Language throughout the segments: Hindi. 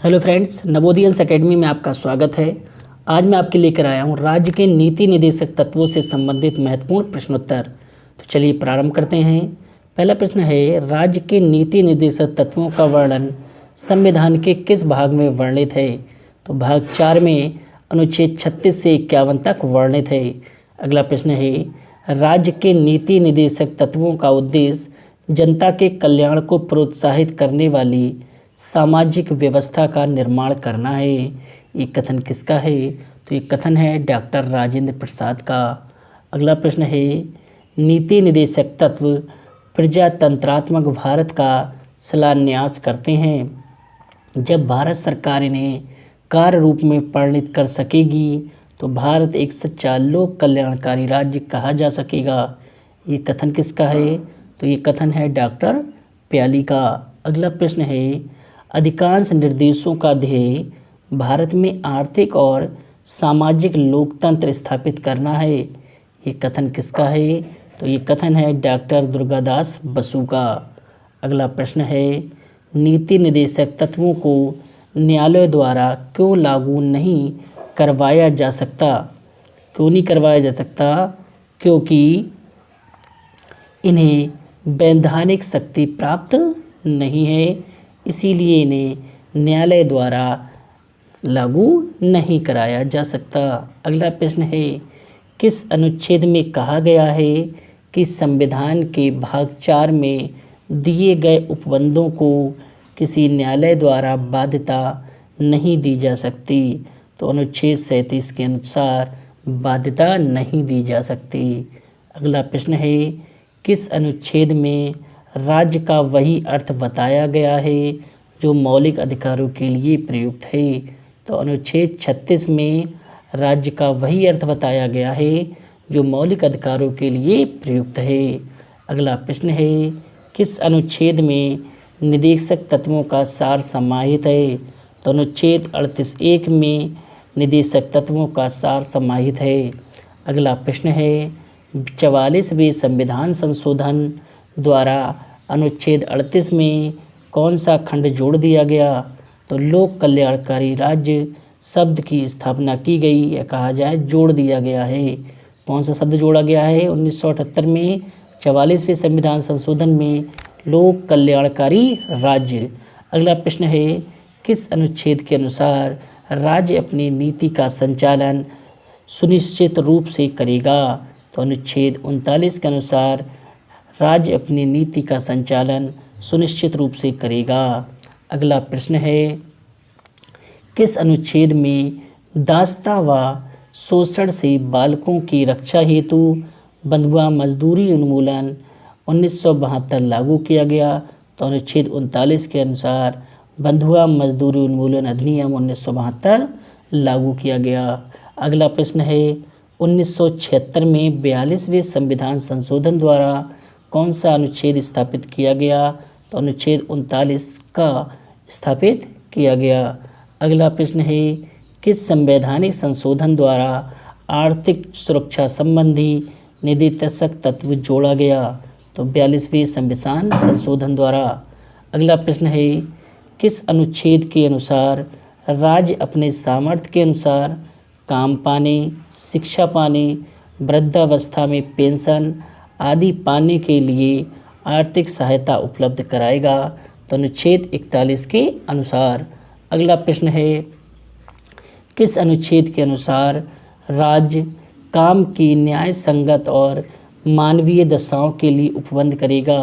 हेलो फ्रेंड्स, नवोदयंस एकेडमी में आपका स्वागत है। आज मैं आपके लेकर आया हूँ राज्य के नीति निर्देशक तत्वों से संबंधित महत्वपूर्ण प्रश्नोत्तर। तो चलिए प्रारंभ करते हैं। पहला प्रश्न है, राज्य के नीति निर्देशक तत्वों का वर्णन संविधान के किस भाग में वर्णित है? तो भाग 4 में अनुच्छेद 36 से 51 तक वर्णित है। अगला प्रश्न है, राज्य के नीति निर्देशक तत्वों का उद्देश्य जनता के कल्याण को प्रोत्साहित करने वाली सामाजिक व्यवस्था का निर्माण करना है। ये कथन किसका है? तो ये कथन है डॉक्टर राजेंद्र प्रसाद का। अगला प्रश्न है, नीति निर्देशक तत्व प्रजातंत्रात्मक भारत का शिलान्यास करते हैं। जब भारत सरकार इन्हें कार्य रूप में परिणत कर सकेगी तो भारत एक सच्चा लोक कल्याणकारी राज्य कहा जा सकेगा। ये कथन किसका है? तो ये कथन है डॉक्टर प्याली का। अगला प्रश्न है, अधिकांश निर्देशों का ध्येय भारत में आर्थिक और सामाजिक लोकतंत्र स्थापित करना है। ये कथन किसका है? तो ये कथन है डॉक्टर दुर्गादास बसु का। अगला प्रश्न है, नीति निर्देशक तत्वों को न्यायालय द्वारा क्यों लागू नहीं करवाया जा सकता? क्यों नहीं करवाया जा सकता? क्योंकि इन्हें वैधानिक शक्ति प्राप्त नहीं है, इसीलिए इन्हें न्यायालय द्वारा लागू नहीं कराया जा सकता। अगला प्रश्न है, किस अनुच्छेद में कहा गया है कि संविधान के भाग 4 में दिए गए उपबंधों को किसी न्यायालय द्वारा बाध्यता नहीं दी जा सकती? तो अनुच्छेद 37 के अनुसार बाध्यता नहीं दी जा सकती। अगला प्रश्न है, किस अनुच्छेद में राज्य का वही अर्थ बताया गया है जो मौलिक अधिकारों के लिए प्रयुक्त है? तो अनुच्छेद 36 में राज्य का वही अर्थ बताया गया है जो मौलिक अधिकारों के लिए प्रयुक्त है। अगला प्रश्न है, किस अनुच्छेद में निर्देशक तत्वों का सार समाहित है? तो अनुच्छेद 38(1) में निर्देशक तत्वों का सार समाहित है। अगला प्रश्न है, 44वें संविधान संशोधन द्वारा अनुच्छेद 38 में कौन सा खंड जोड़ दिया गया? तो लोक कल्याणकारी राज्य शब्द की स्थापना की गई, या कहा जाए जोड़ दिया गया है। कौन सा शब्द जोड़ा गया है? 1978 में 44वें संविधान संशोधन में लोक कल्याणकारी राज्य। अगला प्रश्न है, किस अनुच्छेद के अनुसार राज्य अपनी नीति का संचालन सुनिश्चित रूप से करेगा? तो अनुच्छेद 39 के अनुसार राज्य अपनी नीति का संचालन सुनिश्चित रूप से करेगा। अगला प्रश्न है, किस अनुच्छेद में दासता व शोषण से बालकों की रक्षा हेतु बंधुआ मजदूरी उन्मूलन 1972 लागू किया गया? तो अनुच्छेद 39 के अनुसार बंधुआ मजदूरी उन्मूलन अधिनियम 1972 लागू किया गया। अगला प्रश्न है, 1976 में 42वें संविधान संशोधन द्वारा कौन सा अनुच्छेद स्थापित किया गया? तो अनुच्छेद 39 का स्थापित किया गया। अगला प्रश्न है, किस संवैधानिक संशोधन द्वारा आर्थिक सुरक्षा संबंधी निर्देशक तत्व जोड़ा गया? तो 42वें संविधान संशोधन द्वारा। अगला प्रश्न है, किस अनुच्छेद के अनुसार राज्य अपने सामर्थ्य के अनुसार काम पाने, शिक्षा पाने, वृद्धावस्था में पेंशन आदि पाने के लिए आर्थिक सहायता उपलब्ध कराएगा? तो अनुच्छेद 41 के अनुसार। अगला प्रश्न है, किस अनुच्छेद के अनुसार राज्य काम की न्याय संगत और मानवीय दशाओं के लिए उपबंध करेगा?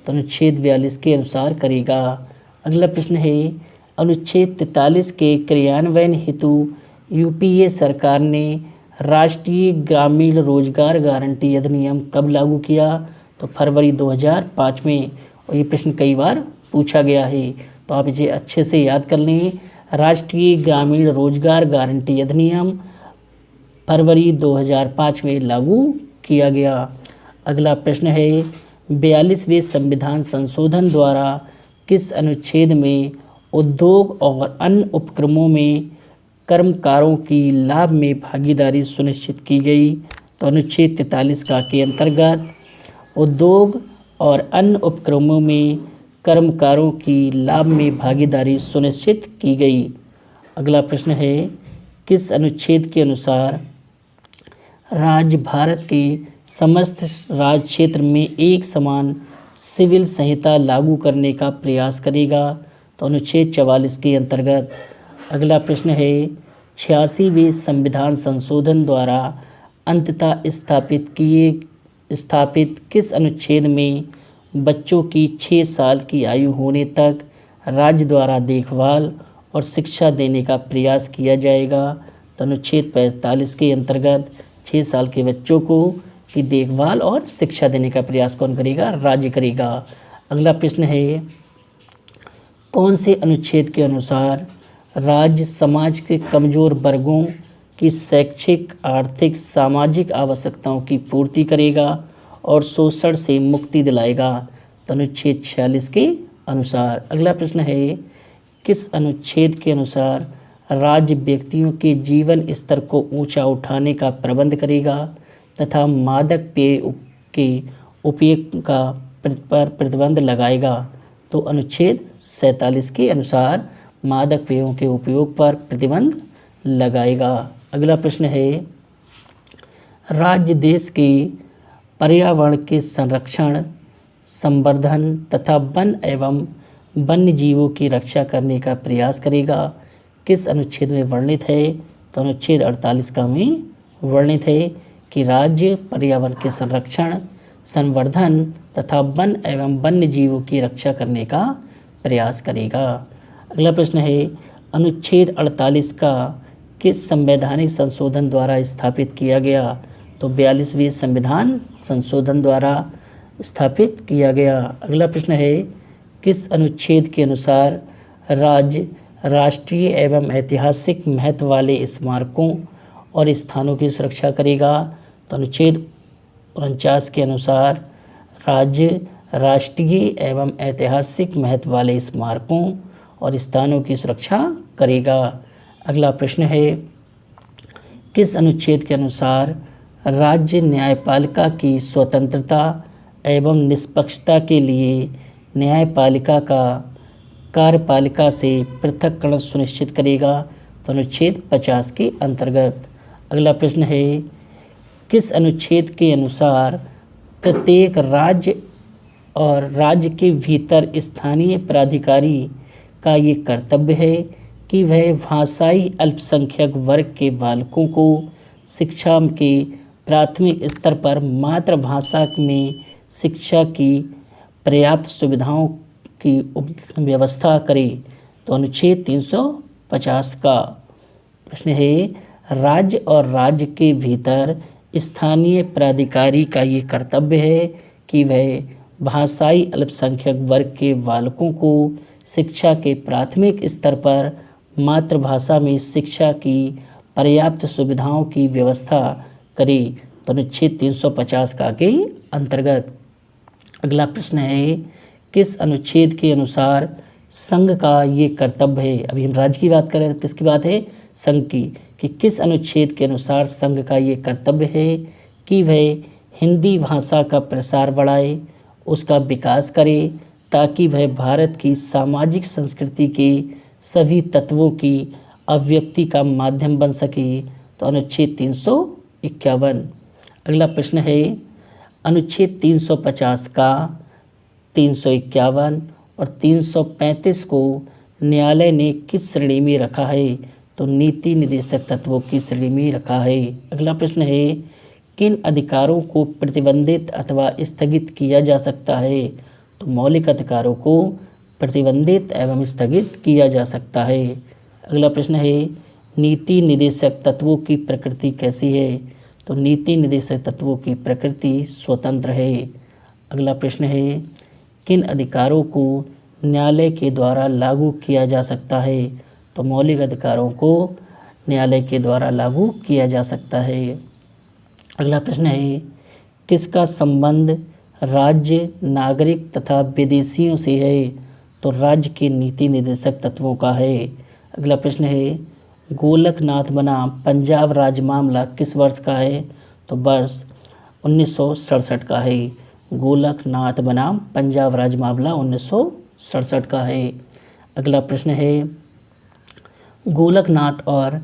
तो अनुच्छेद 42 के अनुसार करेगा। अगला प्रश्न है, अनुच्छेद 43 के क्रियान्वयन हेतु यूपीए सरकार ने राष्ट्रीय ग्रामीण रोजगार गारंटी अधिनियम कब लागू किया? तो फरवरी 2005 में। और ये प्रश्न कई बार पूछा गया है, तो आप इसे अच्छे से याद कर लें। राष्ट्रीय ग्रामीण रोजगार गारंटी अधिनियम फरवरी 2005 में लागू किया गया। अगला प्रश्न है, 42वें संविधान संशोधन द्वारा किस अनुच्छेद में उद्योग और अन्य उपक्रमों में कर्मकारों की लाभ में भागीदारी सुनिश्चित की गई? तो अनुच्छेद 43 का के अंतर्गत उद्योग और अन्य उपक्रमों में कर्मकारों की लाभ में भागीदारी सुनिश्चित की गई। अगला प्रश्न है, किस अनुच्छेद के अनुसार राज्य भारत के समस्त राज क्षेत्र में एक समान सिविल संहिता लागू करने का प्रयास करेगा? तो अनुच्छेद 44 के अंतर्गत। अगला प्रश्न है, 86वें संविधान संशोधन द्वारा अंततः स्थापित किस अनुच्छेद में बच्चों की 6 साल की आयु होने तक राज्य द्वारा देखभाल और शिक्षा देने का प्रयास किया जाएगा? तो अनुच्छेद 45 के अंतर्गत 6 साल के बच्चों को की देखभाल और शिक्षा देने का प्रयास कौन करेगा? राज्य करेगा। अगला प्रश्न है, कौन से अनुच्छेद के अनुसार राज्य समाज के कमजोर वर्गों की शैक्षिक, आर्थिक, सामाजिक आवश्यकताओं की पूर्ति करेगा और शोषण से मुक्ति दिलाएगा? तो अनुच्छेद 46 के अनुसार। अगला प्रश्न है, किस अनुच्छेद के अनुसार राज्य व्यक्तियों के जीवन स्तर को ऊंचा उठाने का प्रबंध करेगा तथा मादक पेय के उपयोग का पर प्रतिबंध लगाएगा? तो अनुच्छेद 47 के अनुसार मादक पेयों के उपयोग पर प्रतिबंध लगाएगा। अगला प्रश्न है, राज्य देश के पर्यावरण के संरक्षण, संवर्धन तथा वन एवं वन्य जीवों की रक्षा करने का प्रयास करेगा? किस अनुच्छेद में वर्णित है? तो अनुच्छेद 48 का में वर्णित है कि राज्य पर्यावरण के संरक्षण, संवर्धन तथा वन एवं वन्य जीवों की रक्षा करने का प्रयास करेगा। अगला प्रश्न है, अनुच्छेद 48 का किस संवैधानिक संशोधन द्वारा स्थापित किया गया? तो 42वें संविधान संशोधन द्वारा स्थापित किया गया। अगला प्रश्न है, किस अनुच्छेद के अनुसार राज्य राष्ट्रीय एवं ऐतिहासिक महत्व वाले स्मारकों और स्थानों की सुरक्षा करेगा? तो अनुच्छेद 49 के अनुसार राज्य राष्ट्रीय एवं ऐतिहासिक महत्व वाले स्मारकों और स्थानों की सुरक्षा करेगा। अगला प्रश्न है, किस अनुच्छेद के अनुसार राज्य न्यायपालिका की स्वतंत्रता एवं निष्पक्षता के लिए न्यायपालिका का कार्यपालिका से पृथक्करण सुनिश्चित करेगा? तो अनुच्छेद 50 के अंतर्गत। अगला प्रश्न है, किस अनुच्छेद के अनुसार प्रत्येक राज्य और राज्य के भीतर स्थानीय प्राधिकारी का ये कर्तव्य है कि वह भाषाई अल्पसंख्यक वर्ग के बालकों को शिक्षा के प्राथमिक स्तर पर मातृभाषा में शिक्षा की पर्याप्त सुविधाओं की व्यवस्था करे? तो अनुच्छेद 350 का प्रश्न है, राज्य और राज्य के भीतर स्थानीय प्राधिकारी का ये कर्तव्य है कि वह भाषाई अल्पसंख्यक वर्ग के बालकों को शिक्षा के प्राथमिक स्तर पर मातृभाषा में शिक्षा की पर्याप्त सुविधाओं की व्यवस्था करे। तो अनुच्छेद 350 का के अंतर्गत। अगला प्रश्न है, किस अनुच्छेद के अनुसार संघ का ये कर्तव्य है? अभी हम राज्य की बात करें तो किसकी बात है? संघ की। कि किस अनुच्छेद के अनुसार संघ का ये कर्तव्य है कि वह हिंदी भाषा का प्रसार बढ़ाए, उसका विकास करे ताकि वह भारत की सामाजिक संस्कृति के सभी तत्वों की अभिव्यक्ति का माध्यम बन सके? तो अनुच्छेद 351। अगला प्रश्न है, अनुच्छेद 350 का 351 और 335 को न्यायालय ने किस श्रेणी में रखा है? तो नीति निर्देशक तत्वों की श्रेणी में रखा है। अगला प्रश्न है, किन अधिकारों को प्रतिबंधित अथवा स्थगित किया जा सकता है? तो मौलिक अधिकारों को प्रतिबंधित एवं स्थगित किया जा सकता है। अगला प्रश्न है, नीति निर्देशक तत्वों की प्रकृति कैसी है? तो नीति निर्देशक तत्वों की प्रकृति स्वतंत्र है। अगला प्रश्न है, किन अधिकारों को न्यायालय के द्वारा लागू किया जा सकता है? तो मौलिक अधिकारों को न्यायालय के द्वारा लागू किया जा सकता है। अगला प्रश्न है, किसका संबंध राज्य, नागरिक तथा विदेशियों से है? तो राज्य के नीति निर्देशक तत्वों का है। अगला प्रश्न है, गोलकनाथ बनाम पंजाब राज्य मामला किस वर्ष का है? तो वर्ष 1967 का है। गोलकनाथ बनाम पंजाब राज्य मामला 1967 1967 का है। अगला प्रश्न है, गोलकनाथ और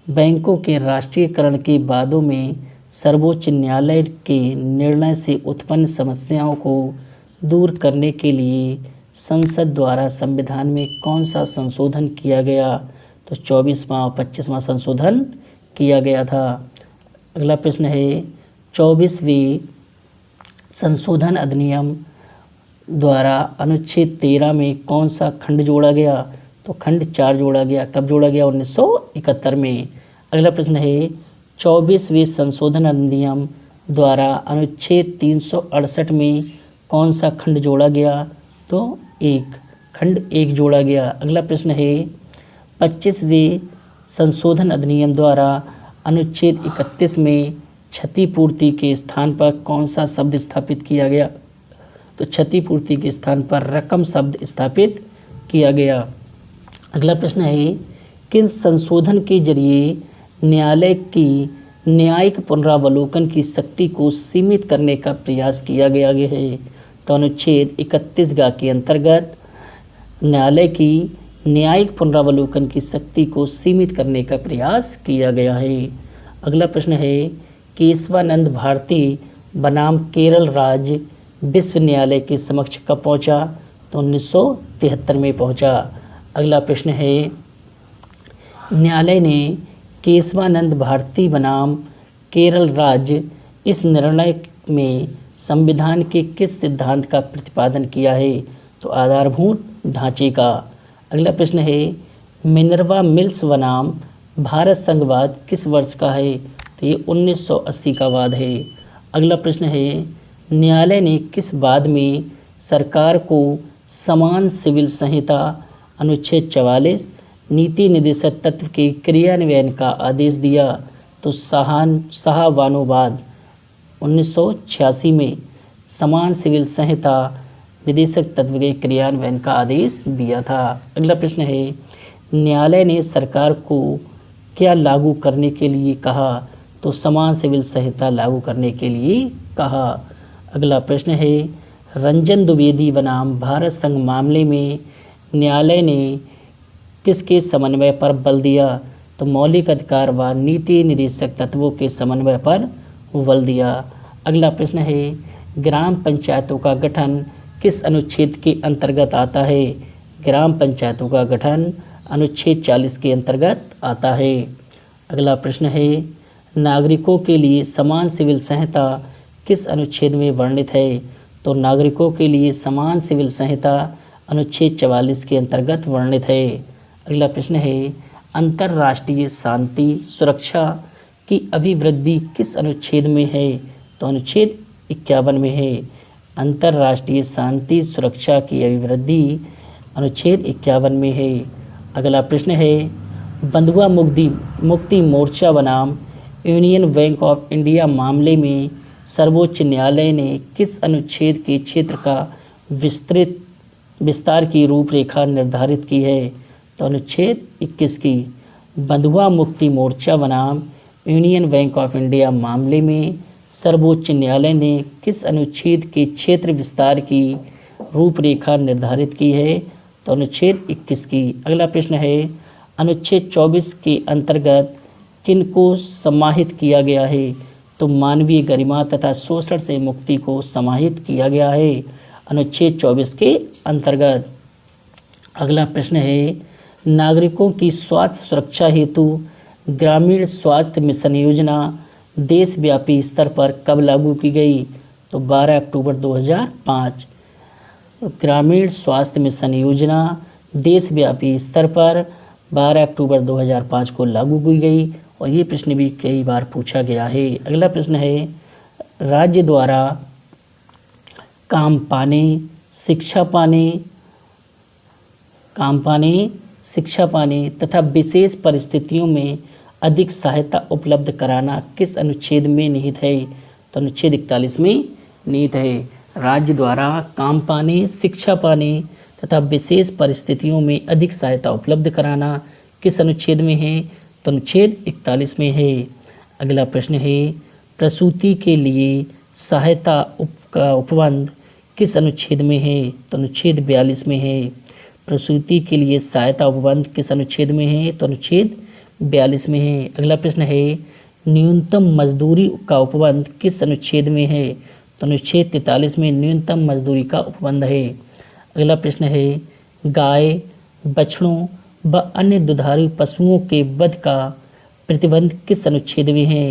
बैंकों के राष्ट्रीयकरण के बादों में सर्वोच्च न्यायालय के निर्णय से उत्पन्न समस्याओं को दूर करने के लिए संसद द्वारा संविधान में कौन सा संशोधन किया गया? तो 24वां और 25वां संशोधन किया गया था। अगला प्रश्न है, 24वें संशोधन अधिनियम द्वारा अनुच्छेद 13 में कौन सा खंड जोड़ा गया? तो खंड 4 जोड़ा गया। कब जोड़ा गया? 1971 में। अगला प्रश्न है, 24वें संशोधन अधिनियम द्वारा अनुच्छेद 368 में कौन सा खंड जोड़ा गया? तो खंड 1 जोड़ा गया। अगला प्रश्न है, 25वें संशोधन अधिनियम द्वारा अनुच्छेद 31 में क्षतिपूर्ति के स्थान पर कौन सा शब्द स्थापित किया गया? तो क्षतिपूर्ति के स्थान पर रकम शब्द स्थापित किया गया। अगला प्रश्न है, किस संशोधन के जरिए न्यायालय की न्यायिक पुनरावलोकन की शक्ति को सीमित करने का प्रयास किया गया है? तो अनुच्छेद 31 के अंतर्गत न्यायालय की न्यायिक पुनरावलोकन की शक्ति को सीमित करने का प्रयास किया गया है। अगला प्रश्न है, केशवानंद भारती बनाम केरल राज्य विश्व न्यायालय के समक्ष कब पहुंचा? तो 1973 में पहुंचा। अगला प्रश्न है, न्यायालय ने केशवानंद भारती बनाम केरल राज्य इस निर्णय में संविधान के किस सिद्धांत का प्रतिपादन किया है? तो आधारभूत ढांचे का। अगला प्रश्न है, मिनर्वा मिल्स बनाम भारत संघवाद किस वर्ष का है? तो ये 1980 का वाद है। अगला प्रश्न है, न्यायालय ने किस वाद में सरकार को समान सिविल संहिता अनुच्छेद 44 नीति निर्देशक तत्व के क्रियान्वयन का आदेश दिया? तो शाहबानोवाद 1986 में समान सिविल संहिता निदेशक तत्व के क्रियान्वयन का आदेश दिया था। अगला प्रश्न है, न्यायालय ने सरकार को क्या लागू करने के लिए कहा? तो समान सिविल संहिता लागू करने के लिए कहा। अगला प्रश्न है, रंजन द्विवेदी बनाम भारत संघ मामले में न्यायालय ने किसके समन्वय पर बल दिया? तो मौलिक अधिकार व नीति निर्देशक तत्वों के समन्वय पर बल दिया। अगला प्रश्न है, ग्राम पंचायतों का गठन किस अनुच्छेद के अंतर्गत आता है? ग्राम पंचायतों का गठन अनुच्छेद 40 के अंतर्गत आता है। अगला प्रश्न है, नागरिकों के लिए समान सिविल संहिता किस अनुच्छेद में वर्णित है? तो नागरिकों के लिए समान सिविल संहिता अनुच्छेद 44 के अंतर्गत वर्णित है। अगला प्रश्न है, अंतर्राष्ट्रीय शांति सुरक्षा की अभिवृद्धि किस अनुच्छेद में है? तो अनुच्छेद 51 में है। अंतर्राष्ट्रीय शांति सुरक्षा की अभिवृद्धि अनुच्छेद 51 में है। अगला प्रश्न है, बंधुआ मुक्ति मोर्चा बनाम यूनियन बैंक ऑफ इंडिया मामले में सर्वोच्च न्यायालय ने किस अनुच्छेद के क्षेत्र का विस्तार की रूपरेखा निर्धारित की है? तो अनुच्छेद 21 की। बंधुआ मुक्ति मोर्चा बनाम यूनियन बैंक ऑफ इंडिया मामले में सर्वोच्च न्यायालय ने किस अनुच्छेद के क्षेत्र विस्तार की रूपरेखा निर्धारित की है? तो अनुच्छेद 21 की। अगला प्रश्न है, अनुच्छेद 24 के अंतर्गत किनको समाहित किया गया है? तो मानवीय गरिमा तथा शोषण से मुक्ति को समाहित किया गया है अनुच्छेद 24 के अंतर्गत। अगला प्रश्न है, नागरिकों की स्वास्थ्य सुरक्षा हेतु ग्रामीण स्वास्थ्य मिशन योजना देशव्यापी स्तर पर कब लागू की गई? तो 12 अक्टूबर 2005। ग्रामीण स्वास्थ्य मिशन योजना देशव्यापी स्तर पर 12 अक्टूबर 2005 को लागू की गई और ये प्रश्न भी कई बार पूछा गया है। अगला प्रश्न है, राज्य द्वारा काम पाने, शिक्षा पाने तथा विशेष परिस्थितियों में अधिक सहायता उपलब्ध कराना किस अनुच्छेद में निहित है? तो अनुच्छेद 41 में निहित है। राज्य द्वारा काम पाने, शिक्षा पाने तथा विशेष परिस्थितियों में अधिक सहायता उपलब्ध कराना किस अनुच्छेद में है? तो अनुच्छेद 41 में है। अगला प्रश्न है, प्रसूति के लिए सहायता का उपबंध किस अनुच्छेद में है? तो अनुच्छेद 42 में है। प्रसूति के लिए सहायता उपबंध किस अनुच्छेद में है? तो अनुच्छेद 42 में है। अगला प्रश्न है न्यूनतम मजदूरी का उपबंध किस अनुच्छेद में है? तो अनुच्छेद 43 में न्यूनतम मजदूरी का उपबंध है। अगला प्रश्न है गाय, बछड़ों व अन्य दुधारू पशुओं के वध का प्रतिबंध किस अनुच्छेद में है?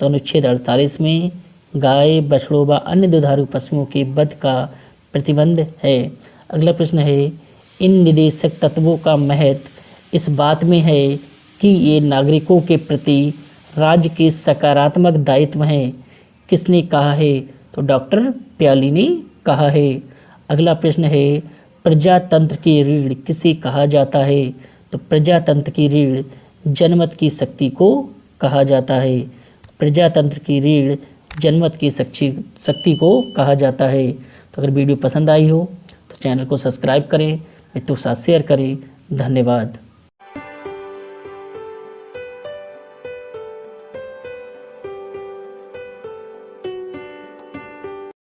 तो अनुच्छेद 48 में गाय, बछड़ों व अन्य दुधारू पशुओं के वध का प्रतिबंध है। अगला प्रश्न है इन निदेशक तत्वों का महत्व इस बात में है कि ये नागरिकों के प्रति राज्य के सकारात्मक दायित्व हैं। किसने कहा है? तो डॉक्टर प्याली ने कहा है। अगला प्रश्न है प्रजातंत्र की रीढ़ किसे कहा जाता है? तो प्रजातंत्र की रीढ़ जनमत की शक्ति को कहा जाता है। प्रजातंत्र की रीढ़ जनमत की शक्ति को कहा जाता है। तो अगर वीडियो पसंद आई हो तो चैनल को सब्सक्राइब करें, मित्रों के साथ शेयर करें। धन्यवाद।